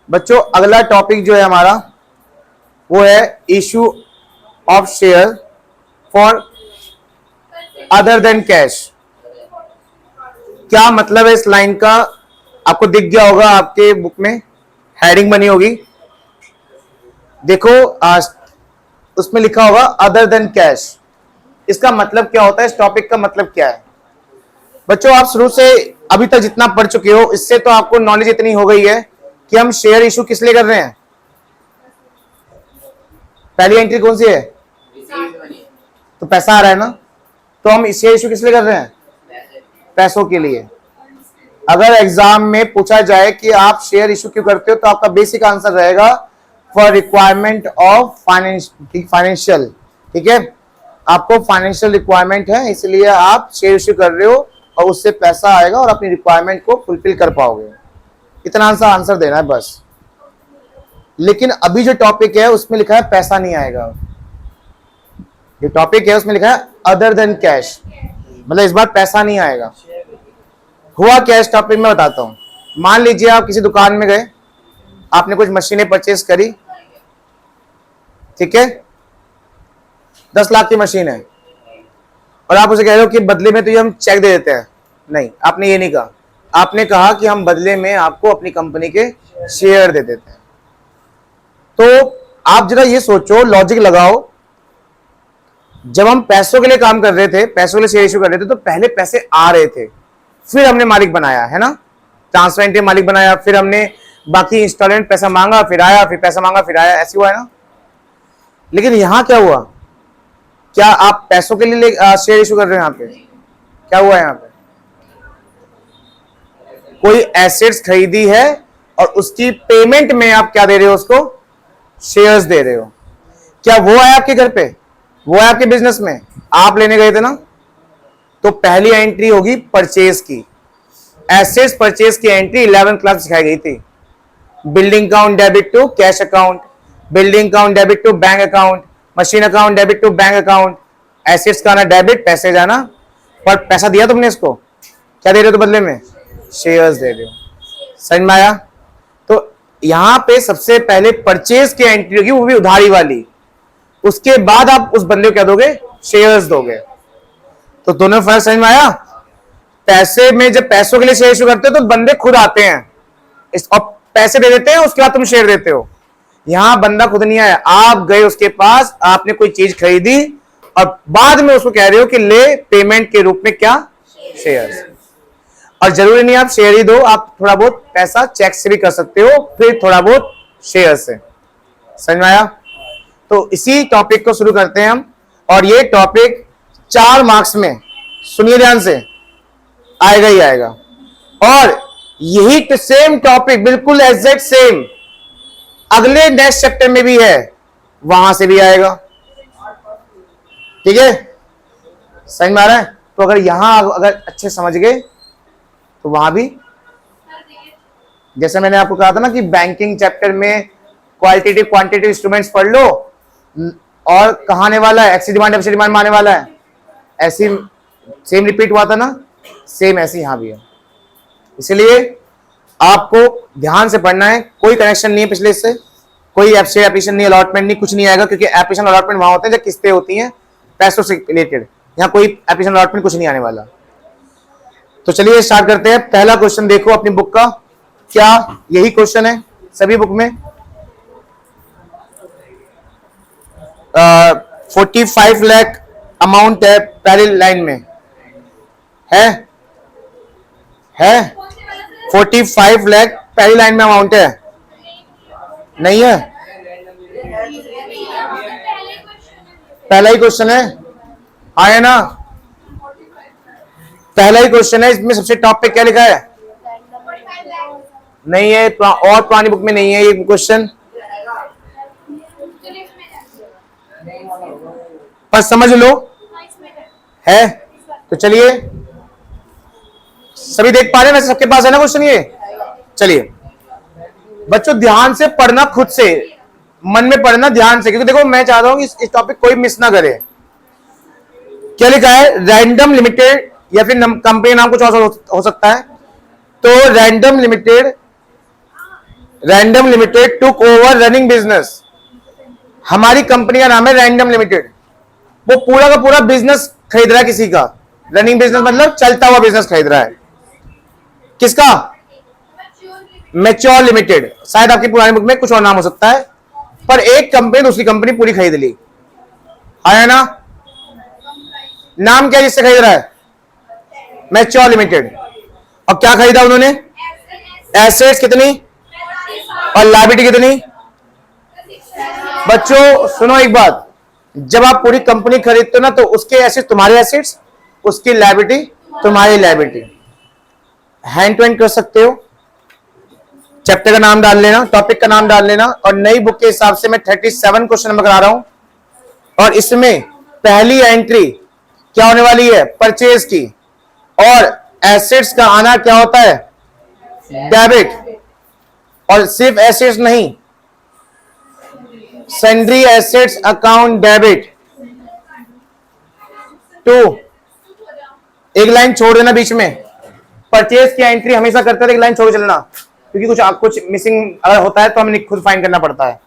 बच्चों अगला टॉपिक जो है हमारा वो है issue of share for other than cash. क्या मतलब है इस लाइन का? आपको दिख गया होगा, आपके बुक में हेडिंग बनी होगी, देखो उसमें लिखा होगा अदर देन कैश। इसका मतलब क्या होता है? इस टॉपिक का मतलब क्या है? बच्चों आप शुरू से अभी तक जितना पढ़ चुके हो इससे तो आपको नॉलेज इतनी हो गई है कि हम शेयर इशू किस लिए कर रहे हैं। पहली एंट्री कौन सी है? तो पैसा आ रहा है ना, तो हम शेयर इशू किस लिए कर रहे हैं? पैसों के लिए। अगर एग्जाम में पूछा जाए कि आप शेयर इशू क्यों करते हो तो आपका बेसिक आंसर रहेगा फॉर रिक्वायरमेंट ऑफ फाइनेंशियल। ठीक है, आपको फाइनेंशियल रिक्वायरमेंट है इसलिए आप शेयर इशू कर रहे हो और उससे पैसा आएगा और अपनी रिक्वायरमेंट को फुलफिल कर पाओगे। इतना सा आंसर देना है बस। लेकिन अभी जो टॉपिक है उसमें लिखा है पैसा नहीं आएगा। जो टॉपिक है उसमें लिखा है अदर देन कैश, मतलब इस बार पैसा नहीं आएगा। हुआ क्या इस टॉपिक में बताता हूं। मान लीजिए आप किसी दुकान में गए, आपने कुछ मशीनें परचेज करी, ठीक है, 10 लाख की मशीन है और आप उसे कह रहे हो कि बदले में तो ये हम चेक दे देते हैं। नहीं, आपने ये नहीं कहा, आपने कहा कि हम बदले में आपको अपनी कंपनी के शेयर दे देते हैं। तो आप जरा ये सोचो, लॉजिक लगाओ, जब हम पैसों के लिए काम कर रहे थे, पैसों के लिए शेयर इशू कर रहे थे, तो पहले पैसे आ रहे थे, फिर हमने मालिक बनाया है ना, ट्रांसफर एंट्री मालिक बनाया, फिर हमने बाकी इंस्टॉलमेंट पैसा मांगा फिर आया, फिर पैसा मांगा फिर आया, ऐसे हुआ है ना। लेकिन यहां क्या हुआ? क्या आप पैसों के लिए शेयर इशू कर रहे हो? यहां पे क्या हुआ? यहां पे कोई एसेट्स खरीदी है और उसकी पेमेंट में आप क्या दे रहे हो? उसको शेयर्स दे रहे हो। क्या वो है आपके घर पे? वो है आपके बिजनेस में? आप लेने गए थे ना। तो पहली एंट्री होगी परचेज की। एसेट्स परचेज की एंट्री 11th क्लास सिखाई गई थी। Building account debit to cash account, building account debit to bank account, machine account debit to bank account. Assets का ना डेबिट, पैसे जाना, पर पैसा दिया तुमने इसको, क्या दे रहे हो तो बदले में? शेयर्स दे रहे हो। समझ में आया? तो यहां पे सबसे पहले परचेज की एंट्री होगी, वो भी उधारी वाली। उसके बाद आप उस बंदे को क्या दोगे? शेयर्स दोगे। तो दोनों फर्क समझ में आया? पैसे में जब पैसों के लिए शेयर इशू करते हो तो बंदे खुद आते हैं और पैसे दे देते हैं, उसके बाद तुम शेयर देते हो। यहां बंदा खुद नहीं आया, आप गए उसके पास, आपने कोई चीज खरीदी और बाद में उसको कह रहे हो कि ले पेमेंट के रूप में क्या? शेयर्स। और जरूरी नहीं आप शेयर ही दो, आप थोड़ा बहुत पैसा चेक से भी कर सकते हो, फिर थोड़ा बहुत शेयर से। समझ में आया? तो इसी टॉपिक को शुरू करते हैं हम, और ये टॉपिक 4 मार्क्स में, सुनिए ध्यान से, आएगा ही आएगा। और यही सेम टॉपिक बिल्कुल एग्जैक्ट सेम अगले नेक्स्ट चैप्टर में भी है, वहां से भी आएगा। ठीक है, समझ में आ रहा है? तो अगर यहां अगर अच्छे समझ गए तो वहां भी, जैसे मैंने आपको कहा था ना कि बैंकिंग चैप्टर में क्वालिटेटिव क्वांटिटेटिव इंस्ट्रूमेंट्स पढ़ लो, और कहां आने वाला है? एक्सी डिमांड एफसी डिमांड में आने वाला है। ऐसी सेम रिपीट हुआ था ना, सेम ऐसे यहां भी है। इसलिए आपको ध्यान से पढ़ना है, कोई कनेक्शन नहीं है पिछले से, कोई एप्लीकेशन नहीं, अलॉटमेंट नहीं, कुछ नहीं आएगा, क्योंकि एप्लीकेशन अलॉटमेंट वहां होते हैं जब किस्तें होती हैं पैसों से रिलेटेड। यहां कोई एप्लीकेशन अलॉटमेंट कुछ नहीं आने वाला। तो चलिए स्टार्ट करते हैं। पहला क्वेश्चन देखो अपनी बुक का, क्या यही क्वेश्चन है सभी बुक में? 45 लाख अमाउंट है पहली लाइन में, है 45 लाख पहली लाइन में अमाउंट है, नहीं है? पहला ही क्वेश्चन है, हाँ है ना? पहला ही क्वेश्चन है। इसमें सबसे टॉप पे क्या लिखा है? नहीं है, और पुरानी बुक में नहीं है ये क्वेश्चन, पर समझ लो है। तो चलिए, सभी देख पा रहे हैं वैसे सबके पास है ना क्वेश्चन ये? चलिए बच्चों ध्यान से पढ़ना, खुद से मन में पढ़ना ध्यान से, क्योंकि देखो मैं चाहता हूं कि इस टॉपिक कोई मिस ना करे। क्या लिखा है? रैंडम लिमिटेड, या फिर कंपनी नाम कुछ और हो सकता है। तो random limited random limited took over running business. हमारी कंपनी का नाम है रैंडम लिमिटेड। वो पूरा का पूरा बिजनेस खरीद रहा है किसी का। रनिंग बिजनेस मतलब चलता हुआ बिजनेस खरीद रहा है। किसका? Mature limited. शायद आपकी पुरानी बुक में कुछ और नाम हो सकता है, पर एक कंपनी दूसरी कंपनी पूरी खरीद ली, आया ना? नाम क्या जिससे खरीद रहा है? Mature limited. और क्या खरीदा उन्होंने? एसेट्स कितनी और लायबिलिटी कितनी? बच्चों सुनो एक बात, जब आप पूरी कंपनी खरीदते हो ना, तो उसके एसेट्स तुम्हारे एसेट्स, उसकी लायबिलिटी तुम्हारी लायबिलिटी। हैंड टू हैंड कर सकते हो। चैप्टर का नाम डाल लेना, टॉपिक का नाम डाल लेना, और नई बुक के हिसाब से मैं 37 क्वेश्चन नंबर करा रहा हूं, और इसमें पहली एंट्री क्या होने वाली है? परचेज की। और एसेट्स का आना क्या होता है? डेबिट। और सिर्फ एसेट्स नहीं, सन्ड्री एसेट्स अकाउंट डेबिट। 2, एक लाइन छोड़ देना बीच में। परचेज की एंट्री हमेशा करते हैं, एक लाइन छोड़ चलना, क्योंकि कुछ मिसिंग अगर होता है तो हमें खुद फाइंड करना पड़ता है।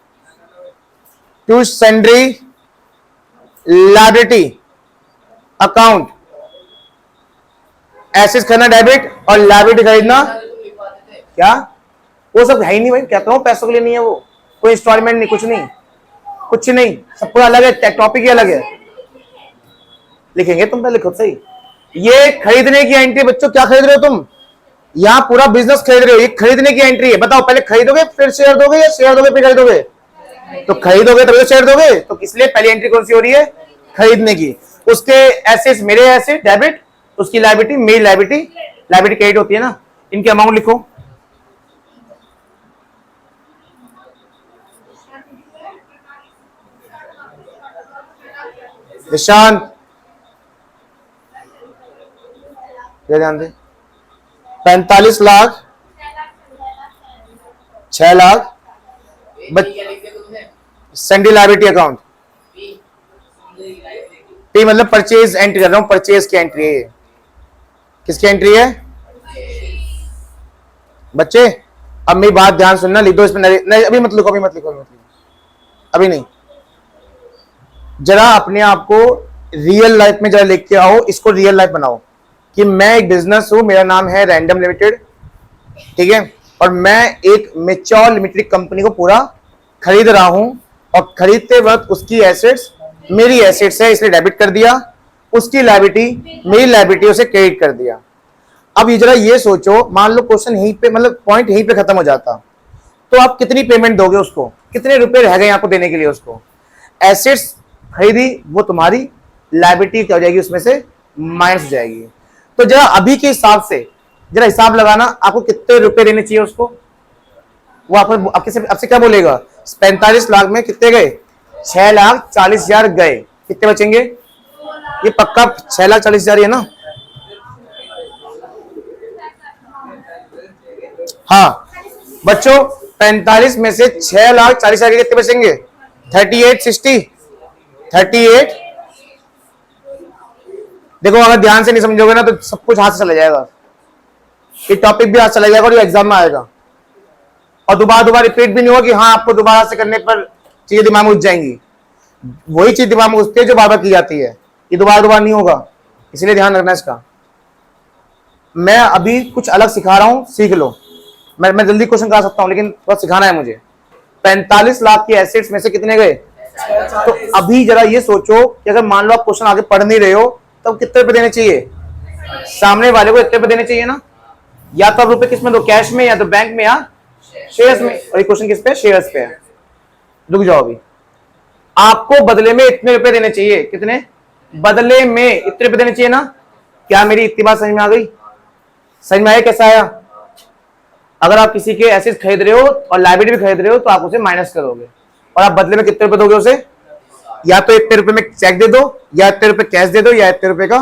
To sundry liability account, assets खरीदना डेबिट और लायबिलिटी खरीदना क्या? वो सब है ही नहीं भाई, कहता हूं पैसों के लिए नहीं है वो, कोई इंस्टॉलमेंट नहीं, कुछ नहीं, कुछ नहीं, सब पूरा अलग है, टॉपिक ही अलग है। लिखेंगे तुम पहले खुद से ही। ये खरीदने की एंट्री बच्चों, क्या खरीद रहे हो तुम? यहां पूरा बिजनेस खरीद रहे हो, ये खरीदने की एंट्री है। बताओ पहले खरीदोगे फिर शेयर दोगे, या शेयर दोगे फिर खरीदोगे? तो खरीदोगे तभी तो शेयर दोगे। तो इसलिए पहली एंट्री कौन सी हो रही है? खरीदने की। उसके एसेट्स मेरे एसेट डेबिट, उसकी लायबिलिटी मेरी लायबिलिटी, लायबिलिटी क्रेडिट होती है ना। इनके अमाउंट लिखो। निशांत ध्यान दे। 45 lakh, 6 lakh, sundry liability account. P मतलब परचेज एंट्री कर रहा हूं, परचेज की एंट्री है। किसकी एंट्री है बच्चे? अब मेरी बात ध्यान सुनना, लिख दो इसमें। नहीं अभी मत लिखो, अभी मत लिखो, अभी नहीं। जरा अपने आप को रियल लाइफ में जरा लेके आओ, इसको रियल लाइफ बनाओ कि मैं एक बिजनेस हूं, मेरा नाम है रैंडम लिमिटेड, ठीक है, और मैं एक मैच्योर लिमिटेड कंपनी को पूरा खरीद रहा हूं, और खरीदते वक्त उसकी एसेट्स मेरी एसेट्स है इसलिए डेबिट कर दिया, उसकी लायबिलिटी मेरी लायबिलिटी उसे क्रेडिट कर दिया। अब ये जरा ये सोचो, मान लो क्वेश्चन यहीं पे, मतलब पॉइंट यहीं पे खत्म हो जाता, तो आप कितनी पेमेंट दोगे उसको? कितने रुपए रह गए आपको देने के लिए उसको? एसेट्स खरीदी, वो तुम्हारी लायबिलिटी क्या हो जाएगी, उसमें से माइनस हो जाएगी। तो जरा अभी के हिसाब से जरा हिसाब लगाना, आपको कितने रुपए देने चाहिए उसको? वो आपसे क्या बोलेगा? 45 लाख में कितने गए? 6,40,000 गए। कितने बचेंगे? ये पक्का 6,40,000 है ना? हाँ बच्चों, 45 में से 6,40,000 के कितने बचेंगे? 3860, 38। देखो अगर ध्यान से नहीं समझोगे ना तो सब कुछ हाथ से चला जाएगा, ये टॉपिक भी हाथ चला जाएगा और ये एग्जाम में आएगा, और दोबारा रिपीट भी नहीं होगा कि हाँ आपको दोबारा से करने पर चीजें दिमाग में घुस जाएंगी। वही चीज दिमाग में घुसती है जो बार बार की जाती है, ये दोबारा नहीं होगा, इसलिए ध्यान रखना इसका। मैं अभी कुछ अलग सिखा रहा हूं, सीख लो। मैं जल्दी क्वेश्चन करा सकता हूं, लेकिन थोड़ा सिखाना है मुझे। 45 लाख की एसेट्स में से कितने गए? तो अभी जरा ये सोचो कि अगर मान लो आप क्वेश्चन आगे पढ़ नहीं रहे हो, तो कितने रुपए देने चाहिए सामने वाले को? इतने रुपए देने चाहिए ना। या तो आप रुपए किस में दो, कैश में, या तो बैंक में, या शेयर्स में। और ये क्वेश्चन किस पे? शेयर्स पे है। रुक जाओ, अभी आपको बदले में इतने रुपए देने चाहिए। कितने? बदले में इतने रुपए देने चाहिए ना। क्या मेरी इतनी बात समझ में आ गई? समझ में आया? कैसा आया? अगर आप किसी के एसेट्स खरीद रहे हो और लायबिलिटी भी खरीद रहे हो, तो आप उसे माइनस करोगे, और आप बदले में कितने रुपए दोगे उसे? या तो इतने रुपए में चेक दे दो, या इतने रुपए कैश दे दो, या इतने रुपए का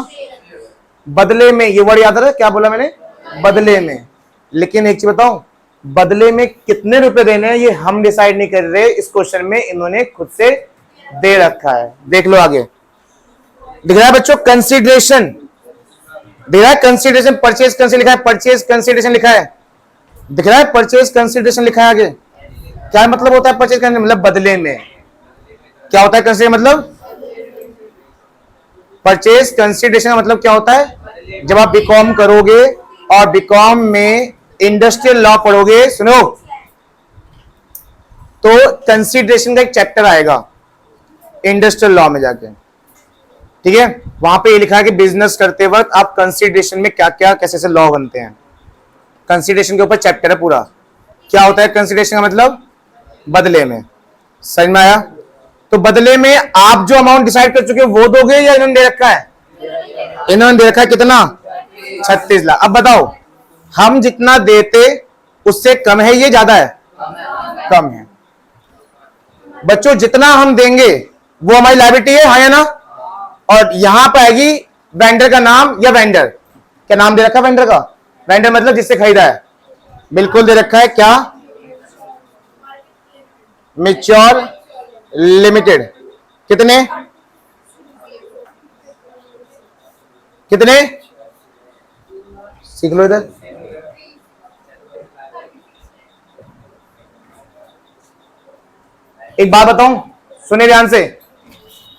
बदले में। ये वर्ड याद रहा, क्या बोला मैंने? बदले में। लेकिन एक चीज बताऊं, बदले में कितने रुपए देने हैं ये हम डिसाइड नहीं कर रहे, इस क्वेश्चन में इन्होंने खुद से दे रखा है। देख लो आगे, दिख रहा है बच्चों? कंसीडरेशन दिख रहा है, कंसीडरेशन, परचेज कंसीडरेशन लिखा है, परचेज कंसीडरेशन लिखा है, दिख रहा है? परचेज कंसीडरेशन लिखा है आगे। क्या मतलब होता है परचेज करने, मतलब बदले में। क्या होता है कंसिडर मतलब? परचेज कंसिडरेशन का मतलब क्या होता है? जब आप बीकॉम करोगे और बीकॉम में इंडस्ट्रियल लॉ पढ़ोगे, सुनो, तो कंसिडरेशन का एक चैप्टर आएगा इंडस्ट्रियल लॉ में जाके, ठीक है। वहां पे ये लिखा है कि बिजनेस करते वक्त आप कंसिडरेशन में क्या क्या कैसे कैसे लॉ बनते हैं, कंसिडरेशन के ऊपर चैप्टर है पूरा। क्या होता है कंसिडरेशन का मतलब? बदले में। समझ में आया? तो बदले में आप जो अमाउंट डिसाइड कर चुके हो वो दोगे या इन्होंने दे रखा है? इन्होंने दे रखा है कितना? 36 लाख। अब बताओ, हम जितना देते उससे कम है, ये ज्यादा है? कम है। बच्चों जितना हम देंगे वो हमारी लायबिलिटी है, हाँ या ना? और यहां पर आएगी वेंडर का नाम या वेंडर, क्या नाम दे रखा है वेंडर का? वेंडर मतलब जिससे खरीदा है, बिल्कुल दे रखा है। क्या? Mature limited. कितने कितने? सीख लो इधर। एक बात बताऊं, सुने ध्यान से,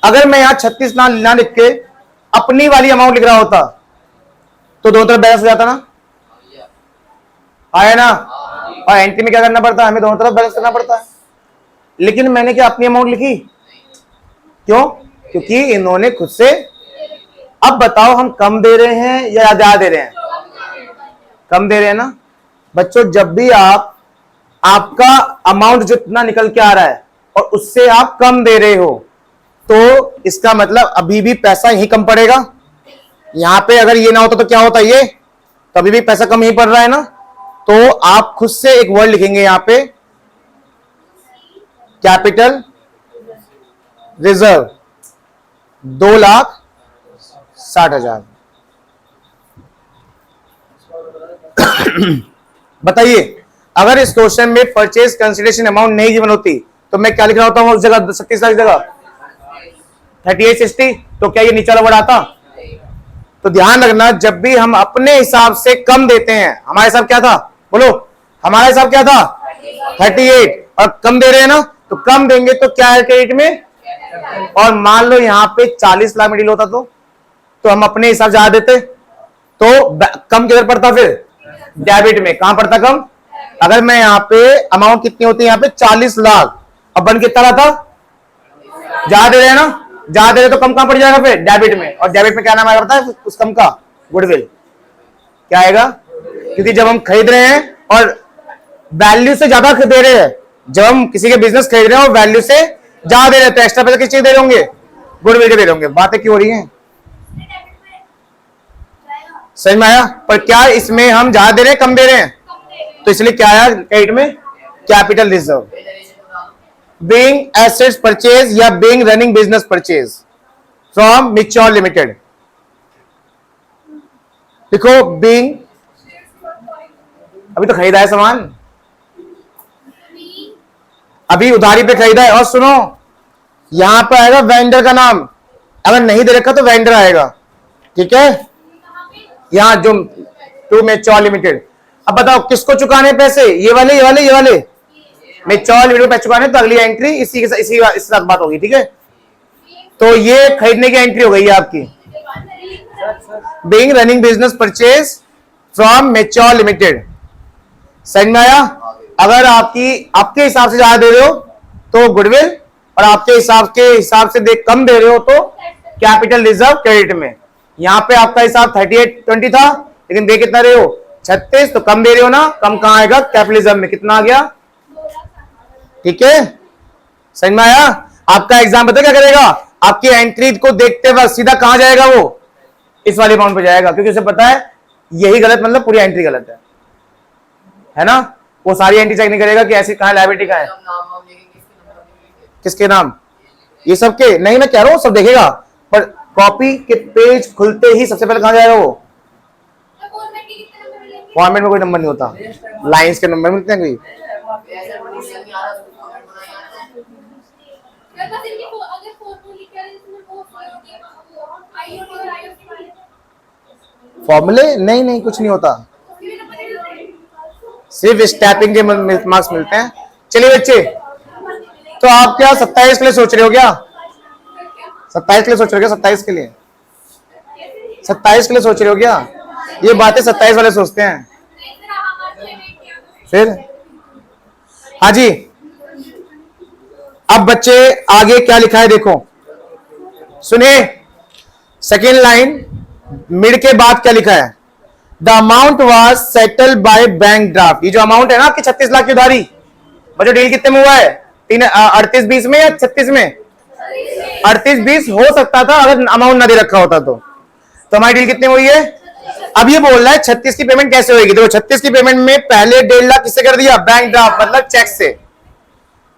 अगर मैं यहां 36 ना लिख के अपनी वाली अमाउंट लिख रहा होता तो दोनों तरफ बैलेंस हो जाता ना, आया ना? और एंट्री में क्या करना पड़ता है? हमें दोनों तरफ बैलेंस करना पड़ता है। लेकिन मैंने क्या अपनी अमाउंट लिखी? क्यों? क्योंकि इन्होंने खुद से। अब बताओ हम कम दे रहे हैं या ज्यादा दे रहे हैं? कम दे रहे हैं ना। बच्चों जब भी आपका अमाउंट जितना निकल के आ रहा है और उससे आप कम दे रहे हो तो इसका मतलब अभी भी पैसा यही कम पड़ेगा। यहां पे अगर ये ना होता तो क्या होता? ये कभी भी पैसा कम ही पड़ रहा है ना। तो आप खुद से एक वर्ड लिखेंगे यहां पे, कैपिटल रिजर्व 2,60,000। बताइए, अगर इस क्वेश्चन में परचेज कंसिडरेशन अमाउंट नहीं गिवन होती तो मैं क्या लिख रहा होता हूं उस जगह? 36 लाख की जगह 3860। तो क्या ये नीचे वाला वर्ड आता? तो ध्यान रखना, जब भी हम अपने हिसाब से कम देते हैं, हमारा हिसाब क्या था? बोलो, हमारा हिसाब क्या था? 38। और कम दे रहे हैं ना, तो कम देंगे तो क्या है क्रेडिट में? और मान लो यहां पे 40 लाख में डील होता तो हम अपने हिसाब से ज्यादा देते तो कम किधर पड़ता? फिर डेबिट में। कहां पड़ता कम? अगर मैं यहां पे अमाउंट कितनी होती है यहां पे 40 लाख, अब बन कितना रहा था? ज्यादा दे रहे हैं ना, ज्यादा दे रहे तो कम कहां पड़ जाएगा? फिर डेबिट में। और डेबिट में क्या नाम आएगा पता है उस कम का? गुडविल। क्या आएगा? क्योंकि जब हम खरीद रहे हैं और वैल्यू से ज्यादा दे रहे हैं, जब हम किसी के बिजनेस खरीद रहे हैं और वैल्यू से ज्यादा दे रहे हैं तो एक्स्ट्रा पैसा किस चीज दे रहे होंगे? गुडविल के दे रहे होंगे। बातें क्यों हो रही हैं? समझ में आया? पर क्या इसमें हम ज्यादा दे रहे हैं कम दे रहे हैं? तो इसलिए क्या आया क्रेडिट में? Capital reserve. Being assets purchase या being running business purchase from mature limited. देखो बीइंग, अभी तो खरीदा है सामान, अभी उधारी पे खरीदा है। और सुनो, यहां पर आएगा वेंडर का नाम, अगर नहीं दे रखा तो वेंडर आएगा, ठीक है। यहां जो टू मैच्योर लिमिटेड। अब बताओ किसको चुकाने पैसे? ये वाले ये वाले ये वाले मैच्योर लिमिटेड पैसे चुकाने, तो अगली एंट्री इसी साथ बात होगी, ठीक है। तो ये खरीदने की एंट्री हो गई है आपकी, being running business purchase from mature limited. समझ में आया? अगर आपके हिसाब से ज्यादा दे रहे हो तो गुडविल, और आपके हिसाब से कम दे रहे हो तो कैपिटल रिजर्व क्रेडिट में। यहां पे आपका हिसाब 3820 था, लेकिन दे कितना रहे हो? 36। तो कम दे रहे हो ना, कम कहां आएगा? कैपिटल रिजर्व में। कितना आ गया? ठीक है, समझ में आया? आपका एग्जाम पता क्या करेगा? आपकी एंट्री को देखते वक्त सीधा कहां जाएगा? वो इस वाले अमाउंट पे जाएगा, क्योंकि उसे पता है यही गलत, मतलब पूरी एंट्री गलत है ना। वो सारी एंट्री चेक नहीं करेगा कि ऐसी कहां लायबिलिटी कहां है, किसके नाम, ये सब के नहीं, मैं कह रहा हूं सब देखेगा, पर कॉपी के पेज खुलते ही सबसे पहले कहां जाएगा? वो फॉर्मेट में कोई नंबर नहीं होता, लाइंस के नंबर मिलते हैं कोई। फॉर्मूले नहीं नहीं कुछ नहीं होता, सिर्फ स्टैपिंग के मार्क्स मिलते हैं। चलिए बच्चे, तो आप क्या 27 के लिए सोच रहे हो क्या? 27 के लिए सोच रहे हो क्या? 27 के लिए 27 के लिए सोच रहे हो क्या? ये बातें 27 वाले सोचते हैं। फिर हाँ जी, अब बच्चे आगे क्या लिखा है देखो, सुनिए। सेकेंड लाइन मिड के बाद क्या लिखा है? The amount was settled by bank draft. ये जो अमाउंट है ना आपकी 36 लाख की उधारी, बच्चों डील कितने में हुआ है? 38-20 में या 36 में? 38-20 हो सकता था अगर अमाउंट ना दे रखा होता तो हमारी डील कितने में हुई है? अब ये बोल रहा है 36 की पेमेंट कैसे होगी। देखो 36 की पेमेंट में पहले 1.5 लाख किससे कर दिया? बैंक ड्राफ्ट मतलब चेक से।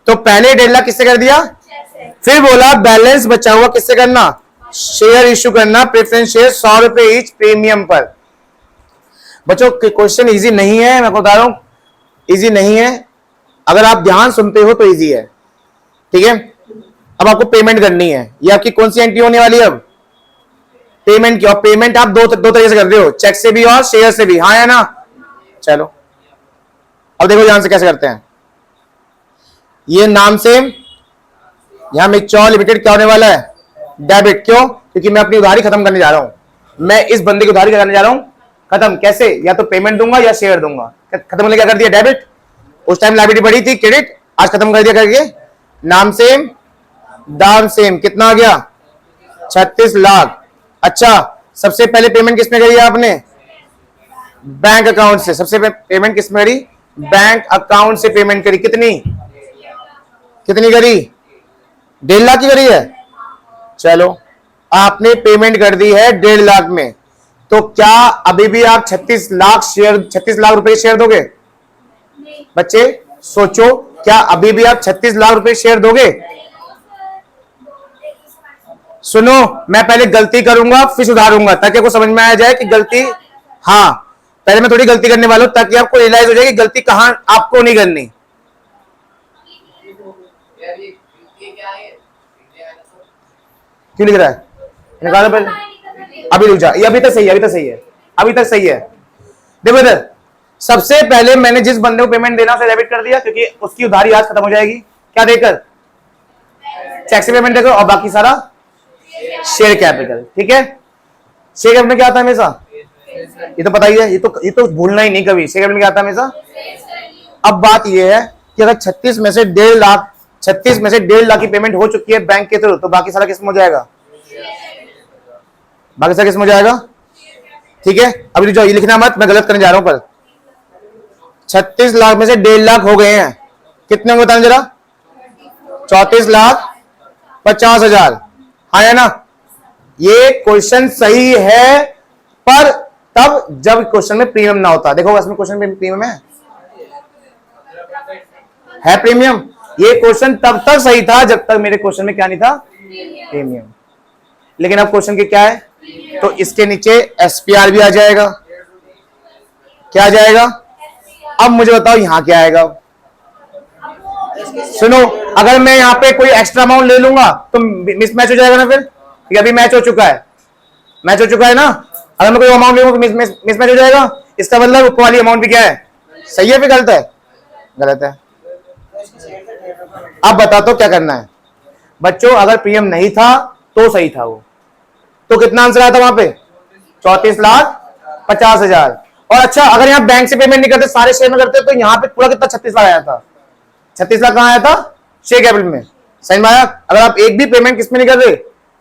तो पहले 1.5 लाख किससे कर दिया? फिर बोला बैलेंस बचा हुआ किससे करना? शेयर इश्यू करना, प्रेफरेंस शेयर 100 रुपए ईच प्रीमियम पर। बच्चों क्वेश्चन इजी नहीं है, मैं बता रहा हूं इजी नहीं है। अगर आप ध्यान सुनते हो तो इजी है, ठीक है। अब आपको पेमेंट करनी है। ये आपकी कौन सी एंट्री होने वाली है? अब पेमेंट की। और पेमेंट आप दो तरीके से कर रहे हो, चेक से भी और शेयर से भी, हाँ या ना? चलो अब देखो ध्यान से कैसे करते हैं। ये नाम से यहां मेच्योर लिमिटेड क्या होने वाला है? डेबिट। क्यों? क्योंकि मैं अपनी उधारी खत्म करने जा रहा हूं। मैं इस बंदे की उधारी करने जा रहा हूं खत्म। कैसे? या तो पेमेंट दूंगा या शेयर दूंगा। खत्म होने क्या कर दिया? डेबिट। उस टाइम लायबिलिटी बढ़ी थी, क्रेडिट, आज खत्म कर दिया करके। नाम सेम दाम सेम। कितना आ गया? 36 लाख। अच्छा, सबसे पहले पेमेंट किसमें करी आपने? बैंक अकाउंट से। सबसे पेमेंट किसमें करी? बैंक अकाउंट से पेमेंट करी। कितनी करी? 1.5 लाख की करी है। चलो आपने पेमेंट कर दी है 1.5 लाख में, तो क्या अभी भी आप 36 लाख रुपए शेयर दोगे? बच्चे सोचो, क्या अभी भी आप 36 लाख रुपए शेयर दोगे? सुनो, मैं पहले गलती करूंगा फिर सुधारूंगा ताकि आपको समझ में आ जाए कि गलती, हाँ पहले मैं थोड़ी गलती करने वाला हूं ताकि आपको रियलाइज हो जाए कि गलती कहां आपको नहीं करनी। क्यों लिख रहा है? निकालो पहले। अभी रुक जा, ये अभी तक सही है, अभी तक सही है। देखो इधर, सबसे पहले मैंने जिस बंदे को पेमेंट देना उसे डेबिट कर दिया क्योंकि उसकी उधारी आज खत्म हो जाएगी। क्या देकर? चेक से पेमेंट देकर, और बाकी सारा शेयर कैपिटल। ठीक है, शेयर कैपिटल क्या आता है हमेशा? ये तो पता ही है, ये तो भूलना ही नहीं कभी। शेयर कैपिटल क्या आता है हमेशा? अब बात ये है कि अगर 36 में से 1.5 लाख की पेमेंट हो चुकी है बैंक के थ्रू, तो बाकी सारा किसमें हो जाएगा? बाकी सारा किसमें हो जाएगा? ठीक है, अभी जो ये लिखना मत, मैं गलत करने जा रहा हूं। पर 36 लाख में से 1.5 लाख हो गए हैं, कितने होंगे बताना जरा? 34,50,000, हाँ है ना? ये क्वेश्चन सही है, पर तब जब क्वेश्चन में प्रीमियम ना होता। देखो इसमें क्वेश्चन में प्रीमियम है प्रीमियम। ये क्वेश्चन तब तक सही था जब तक मेरे क्वेश्चन में क्या नहीं था? प्रीमियम। लेकिन अब क्वेश्चन के क्या है? तो इसके नीचे एसपीआर भी आ जाएगा। क्या आ जाएगा? अब मुझे बताओ यहां क्या आएगा? सुनो, अगर मैं यहां पे कोई एक्स्ट्रा अमाउंट ले लूंगा तो मिसमैच हो जाएगा ना। फिर अभी मैच हो चुका है, ना। अगर मैं कोई अमाउंट लूंगा तो मिसमैच हो जाएगा। इसका मतलब ऊपर वाली अमाउंट भी क्या है? सही है फिर गलत है? गलत है। अब बता तो क्या करना है बच्चों? अगर प्रीमियम नहीं था तो सही था वो, तो कितना आंसर आया था वहां पे? 34,50,000। और अच्छा, अगर यहां बैंक से पेमेंट नहीं करते, सारे शेयर में करते, तो यहां पे पूरा कितना? 36 लाख आया था। 36 लाख कहां आया था? शेयर कैपिटल में। समझ में आया? अगर आप एक भी पेमेंट किसमें नहीं कर रहे,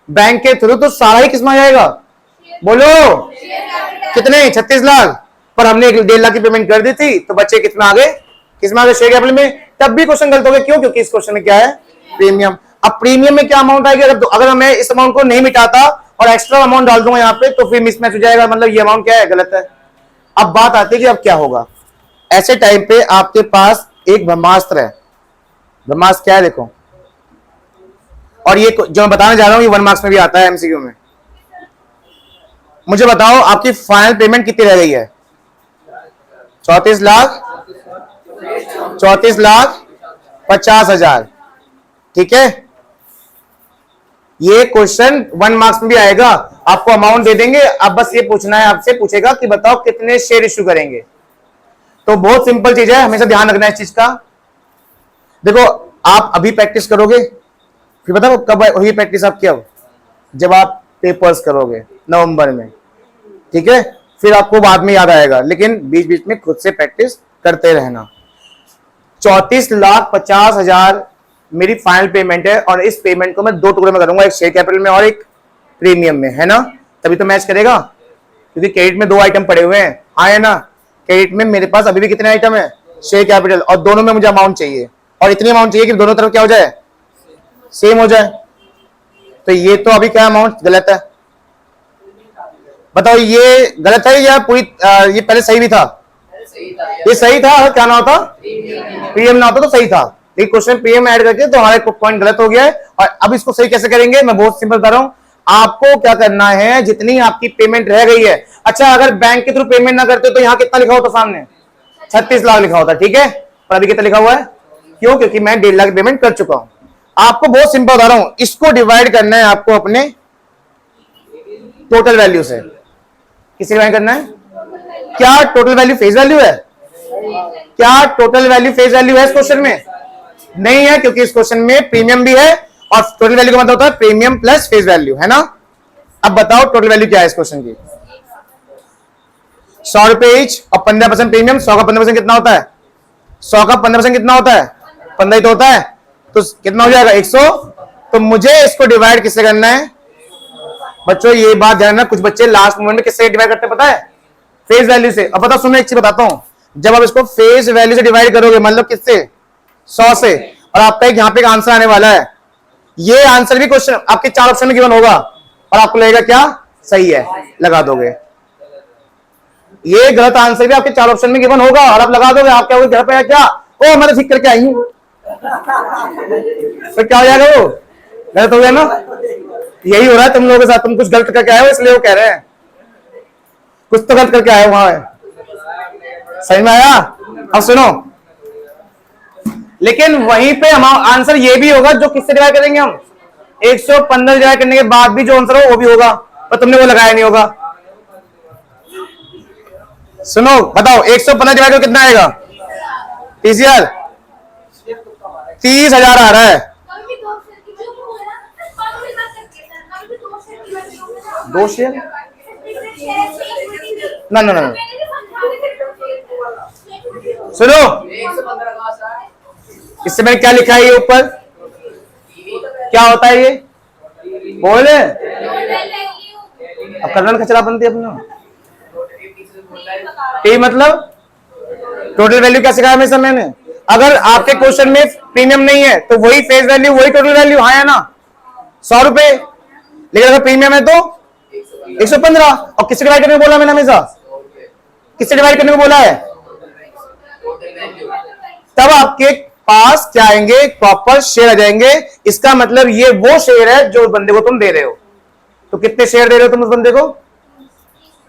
बैंक के थ्रू, तो सारा ही किसमें आ जाएगा? बोलो कितने? 36 लाख। पर हमने 1.5 लाख की पेमेंट कर दी थी, तो बच्चे कितना आगे? किसमें आगे? शेयर कैपिटल में। तब भी क्वेश्चन गलत हो गया। क्यों? क्योंकि इस क्वेश्चन में क्या है? प्रीमियम। अब प्रीमियम में क्या अमाउंट आएगी? अगर मैं इस अमाउंट को नहीं मिटाता और एक्स्ट्रा अमाउंट डाल दूंगा यहाँ पे, तो फिर मिसमैच हो जाएगा। मतलब ये अमाउंट क्या है? गलत है। अब बात आती है कि अब क्या होगा। ऐसे टाइम पे आपके पास एक ब्रह्मास्त्र है। ब्रह्मास्त्र क्या है? देखो, और ये जो मैं बताने जा रहा हूं ये 1 मार्क्स में भी आता है, एमसीक्यू में। मुझे बताओ आपकी फाइनल पेमेंट कितनी रह गई है? 34,50,000। ठीक है, ये क्वेश्चन 1 मार्क्स में भी आएगा। आपको अमाउंट दे देंगे, अब बस ये पूछना है, आपसे पूछेगा कि बताओ कितने शेयर इश्यू करेंगे। तो बहुत सिंपल चीज है, हमेशा ध्यान रखना है इस चीज का। देखो आप अभी प्रैक्टिस करोगे, फिर बताओ कब होगी प्रैक्टिस आपकी? अब जब आप पेपर्स करोगे नवंबर में, ठीक है, फिर आपको बाद में याद आएगा, लेकिन बीच बीच में खुद से प्रैक्टिस करते रहना। 34,50,000 मेरी फाइनल पेमेंट है, और इस पेमेंट को मैं 2 टुकड़े में करूंगा, एक शेयर कैपिटल में और एक प्रीमियम में, है ना? तभी तो मैच करेगा, क्योंकि क्रेडिट में 2 आइटम पड़े हुए हैं, हाँ है ना? क्रेडिट में मेरे पास अभी भी कितने आइटम है? शेयर कैपिटल, और दोनों में मुझे अमाउंट चाहिए, और इतनी अमाउंट चाहिए कि दोनों तरफ क्या हो जाए? सेम हो जाए। तो ये तो अभी क्या अमाउंट गलत है? बताओ ये गलत है या पूरी ये पहले सही भी था? ये सही था। अगर क्या ना होता, पीएम ना होता तो सही था, लेकिन क्वेश्चन पीएम ऐड करके तो हमारा पॉइंट गलत हो गया है। और अब इसको सही कैसे करेंगे? मैं बहुत सिंपल बता रहा हूं, आपको क्या करना है, जितनी आपकी पेमेंट रह गई है, अच्छा अगर बैंक के थ्रू पेमेंट ना करते तो यहां कितना लिखा होता? सामने 36 लाख लिखा होता, ठीक है, और अभी कितना लिखा हुआ है? क्यों? क्योंकि मैं 1.5 लाख पेमेंट कर चुका हूं। आपको बहुत सिंपल बता रहा हूं, इसको डिवाइड करना है आपको अपने टोटल वैल्यू से। किससे डिवाइड करना है? क्या टोटल वैल्यू फेस वैल्यू है? क्या टोटल वैल्यू फेस वैल्यू है इस क्वेश्चन में? नहीं है, क्योंकि इस क्वेश्चन में प्रीमियम भी है, और टोटल वैल्यू का मतलब होता है प्रीमियम प्लस फेस वैल्यू, है ना? अब बताओ टोटल वैल्यू क्या है इस क्वेश्चन की? 100 रुपए ईच, और 15% प्रीमियम। 100 का 15% कितना होता है? 100 का 15% कितना होता है? 15 ही तो होता है, तो कितना हो जाएगा? 100। तो मुझे इसको डिवाइड किससे करना है बच्चों? ये बात ध्यान रखना, कुछ बच्चे लास्ट मोमेंट में किससे डिवाइड करते पता है? फेस वैल्यू से। अब पता, सुनो एक चीज बताता हूं, जब आप इसको फेस वैल्यू से डिवाइड करोगे, मतलब किससे? 100 से, और आपका एक यहां पे एक आंसर आने वाला है, ये आंसर भी क्वेश्चन आपके 4 ऑप्शन में गिवन होगा, और आपको लगेगा क्या सही है, लगा दोगे। ये गलत आंसर भी आपके 4 ऑप्शन में गिवन होगा, और आप लगा दोगे। आप क्या घर पे क्या, ओ मैं तो ठीक करके आई हूं, तो क्या हो जाएगा? वो गलत हो गया ना? यही हो रहा है तुम लोगों के साथ, तुम कुछ गलत करके आए हो इसलिए वो कह रहे हैं, कुछ तो गलत करके आए हो वहां है। समझ में आया? अब सुनो, लेकिन वहीं पे हम आंसर ये भी होगा जो किससे डिवाइड करेंगे हम? 115 डिवाइड करने के बाद भी जो आंसर हो वो भी होगा, पर तुमने वो लगाया नहीं होगा। सुनो बताओ, 115 डिवाइड कितना आएगा? 30,000। 30,000 आ रहा है। 2 शेयर ना ना ना, सुनो इससे मैंने क्या लिखा है ये ऊपर? क्या होता है ये? बोले अब करना खचरा बनती है अपना। टी मतलब टोटल वैल्यू क्या सिखाया हमेशा मैंने? अगर आपके क्वेश्चन में प्रीमियम नहीं है तो वही फेस वैल्यू, वही टोटल वैल्यू, हाँ या ना? 100 रुपए। लेकिन अगर प्रीमियम है तो 115। और किससे डिवाइड करने को बोला मैंने हमेशा? किससे डिवाइड करने को बोला है? तब आपके पास क्या आएंगे? प्रॉपर शेयर आ जाएंगे। इसका मतलब ये वो शेयर है जो बंदे को तुम दे रहे हो। तो कितने शेयर दे रहे हो तुम उस बंदे को?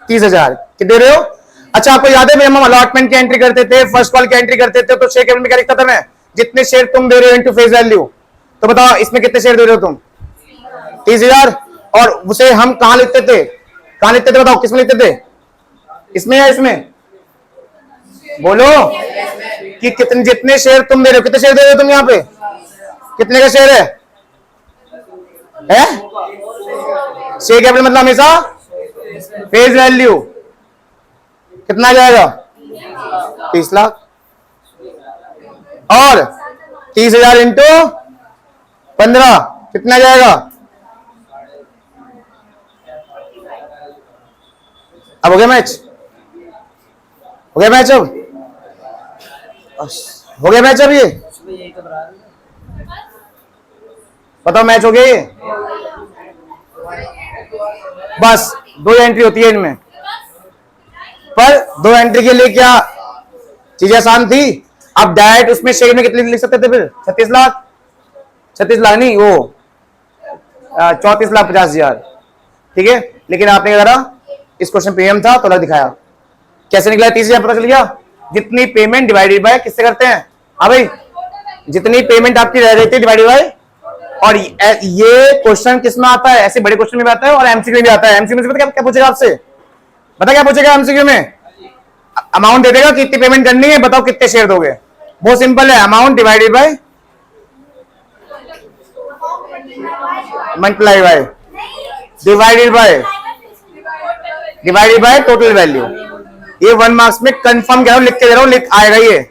30,000 दे रहे हो। अच्छा आपको याद है हम अलॉटमेंट की एंट्री करते थे, फर्स्ट कॉल की एंट्री करते थे, तो शेयर कैपिटल में क्या लिखता था मैं? जितने शेयर तुम दे रहे हो इनटू फेस वैल्यू। तो बताओ इसमें कितने शेयर दे रहे हो तुम? 30,000। और उसे हम कहां लिखते थे? कहां लिखते थे बताओ? किसमें लिखते थे? इसमें या इसमें? बोलो कि कितने, जितने शेयर तुम दे रहे हो, कितने शेयर दे रहे हो तुम? यहां पे कितने का शेयर है? शेयर कैपिटल मतलब हमेशा फेस वैल्यू। कितना जाएगा? 30 लाख। और 30,000 इंटू 15 कितना जाएगा? अब हो गया मैच? हो गया मैच? अब हो गया मैच? अब ये बताओ मैच हो गया ये? बस 2 एंट्री होती है इनमें, पर 2 एंट्री के लिए क्या चीजें आसान थी? आप डायरेक्ट उसमें शेयर में कितने लिख सकते थे फिर? 36 लाख। 36 लाख नहीं, वो 34,50,000, ठीक है। लेकिन आपने क्या करा? इस क्वेश्चन प्रीमियम था तो अलग दिखाया। कैसे निकला? 30,000 पता चल गया। जितनी पेमेंट डिवाइडेड बाय किससे करते हैं? हाँ भाई, जितनी पेमेंट आपकी रह रही थी डिवाइडेड बाय। और ये क्वेश्चन किस में आता है? ऐसे बड़े क्वेश्चन में भी आता है और एमसीक्यू में भी आता है। एमसीक्यू में क्या पूछेगा आपसे? बता क्या पूछेगा एमसीक्यू में? अमाउंट दे देगा कि इतनी पेमेंट करनी है, बताओ कितने शेयर दोगे। बहुत सिंपल है, amount divided by multiply by, divided by total value. ये 1 मार्क्स में कंफर्म कह रहा हूं, लिख के दे रहा हूं, लिख आएगा ये।